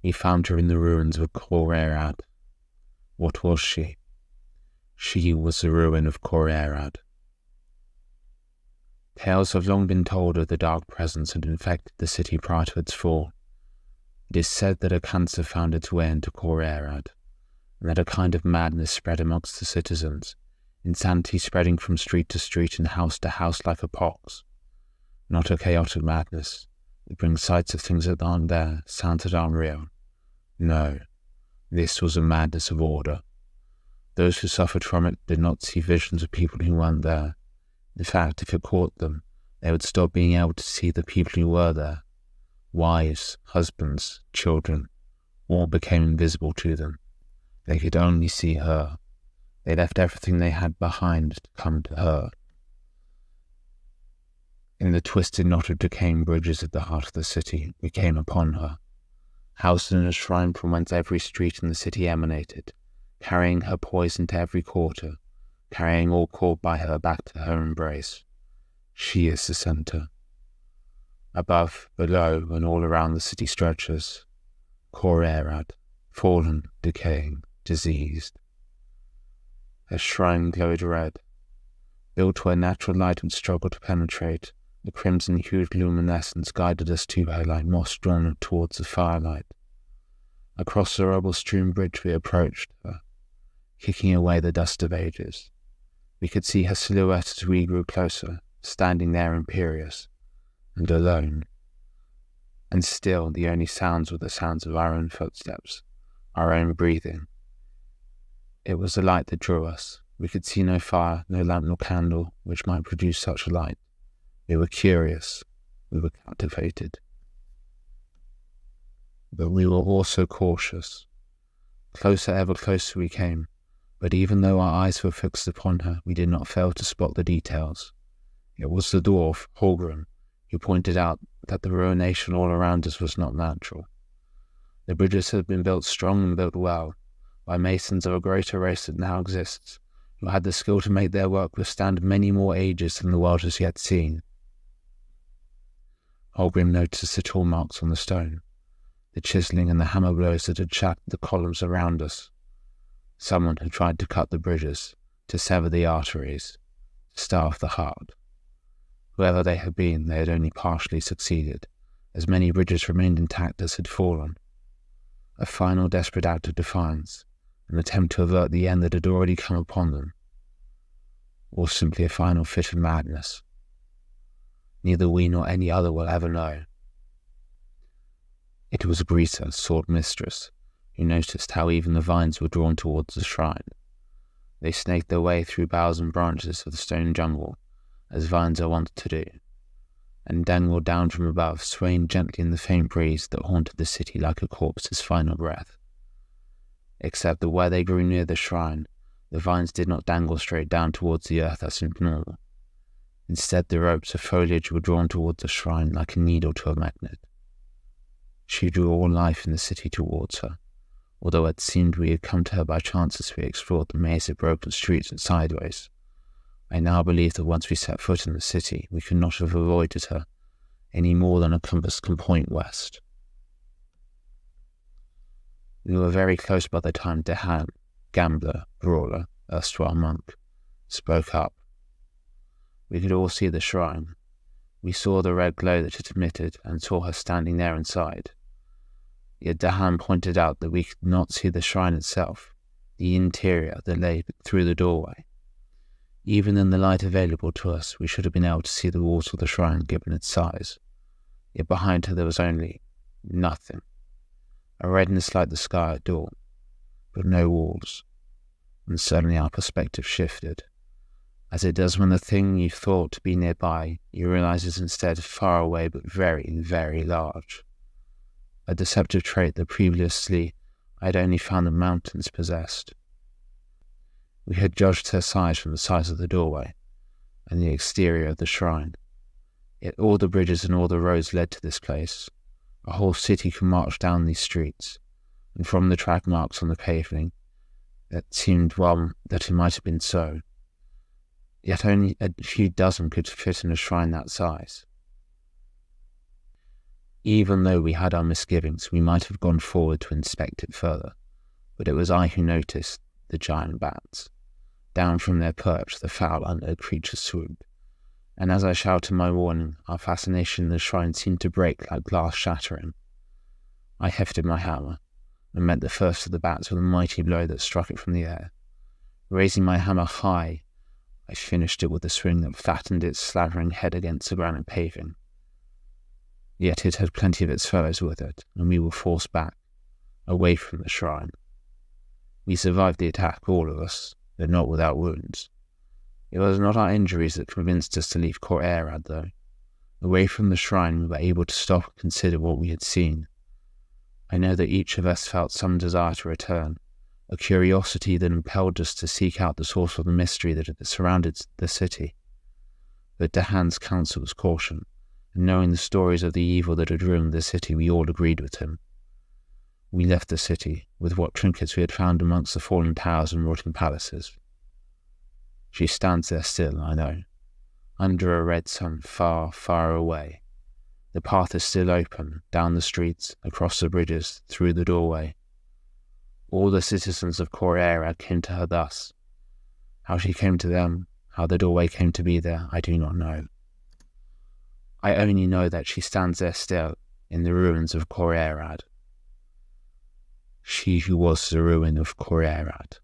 We found her in the ruins of Cor Aerad. What was she? She was the ruin of Cor Aerad. Tales have long been told of the dark presence that infected the city prior to its fall. It is said that a cancer found its way into Cor Aerad, and that a kind of madness spread amongst the citizens, insanity spreading from street to street and house to house like a pox. Not a chaotic madness that brings sights of things that aren't there, sounds that aren't real. No, this was a madness of order. Those who suffered from it did not see visions of people who weren't there. In fact, if it caught them, they would stop being able to see the people who were there. Wives, husbands, children, all became invisible to them. They could only see her. They left everything they had behind to come to her. In the twisted knot of decaying bridges at the heart of the city, we came upon her, housed in a shrine from whence every street in the city emanated, carrying her poison to every quarter, carrying all called by her back to her embrace. She is the centre. Above, below, and all around the city stretches, Cor Aerad, fallen, decaying, diseased. Her shrine glowed red. Built where natural light would struggle to penetrate, the crimson-hued luminescence guided us to her like moss drawn towards the firelight. Across the rubble-strewn bridge we approached her, kicking away the dust of ages. We could see her silhouette as we grew closer, standing there imperious, and alone. And still the only sounds were the sounds of our own footsteps, our own breathing. It was the light that drew us. We could see no fire, no lamp nor candle, which might produce such a light. We were curious. We were captivated. But we were also cautious. Closer, ever closer we came, but even though our eyes were fixed upon her, we did not fail to spot the details. It was the dwarf, Holgrim, who pointed out that the ruination all around us was not natural. The bridges had been built strong and built well, by masons of a greater race that now exists, who had the skill to make their work withstand many more ages than the world has yet seen. Holgrim noticed the tool marks on the stone, the chiselling and the hammer blows that had shattered the columns around us. Someone had tried to cut the bridges, to sever the arteries, to starve the heart. Whoever they had been, they had only partially succeeded, as many bridges remained intact as had fallen. A final desperate act of defiance, an attempt to avert the end that had already come upon them, or simply a final fit of madness. Neither we nor any other will ever know. It was Greta, sword mistress, who noticed how even the vines were drawn towards the shrine. They snaked their way through boughs and branches of the stone jungle, as vines are wont to do, and dangled down from above, swaying gently in the faint breeze that haunted the city like a corpse's final breath. Except that where they grew near the shrine, the vines did not dangle straight down towards the earth as seemed normal. Instead, the ropes of foliage were drawn towards the shrine like a needle to a magnet. She drew all life in the city towards her, although it seemed we had come to her by chance as we explored the maze of broken streets and sideways. I now believe that once we set foot in the city, we could not have avoided her any more than a compass can point west. We were very close by the time Dahan, gambler, brawler, erstwhile monk, spoke up. We could all see the shrine. We saw the red glow that it emitted and saw her standing there inside. Yet Dahan pointed out that we could not see the shrine itself, the interior that lay through the doorway. Even in the light available to us, we should have been able to see the walls of the shrine given its size. Yet behind her there was only nothing. A redness like the sky at dawn, but no walls. And suddenly our perspective shifted. As it does when the thing you thought to be nearby, you realize is instead far away but very, very large. A deceptive trait that previously I had only found the mountains possessed. We had judged her size from the size of the doorway and the exterior of the shrine. Yet all the bridges and all the roads led to this place. A whole city could march down these streets, and from the track marks on the paving, it seemed well that it might have been so. Yet only a few dozen could fit in a shrine that size. Even though we had our misgivings, we might have gone forward to inspect it further, but it was I who noticed the giant bats. Down from their perch, the foul undead creatures swooped, and as I shouted my warning, our fascination in the shrine seemed to break like glass shattering. I hefted my hammer, and met the first of the bats with a mighty blow that struck it from the air. Raising my hammer high, I finished it with a swing that flattened its slavering head against the granite paving. Yet it had plenty of its fellows with it, and we were forced back, away from the shrine. We survived the attack, all of us, though not without wounds. It was not our injuries that convinced us to leave Cor Aerad, though. Away from the shrine, we were able to stop and consider what we had seen. I know that each of us felt some desire to return, a curiosity that impelled us to seek out the source of the mystery that had surrounded the city. But Dahan's counsel was caution, and knowing the stories of the evil that had ruined the city, we all agreed with him. We left the city, with what trinkets we had found amongst the fallen towers and rotting palaces. She stands there still, I know, under a red sun far, far away. The path is still open, down the streets, across the bridges, through the doorway. All the citizens of Cor Aerad came to her thus. How she came to them, how the doorway came to be there, I do not know. I only know that she stands there still, in the ruins of Cor Aerad. She who was the ruin of Cor Aerad.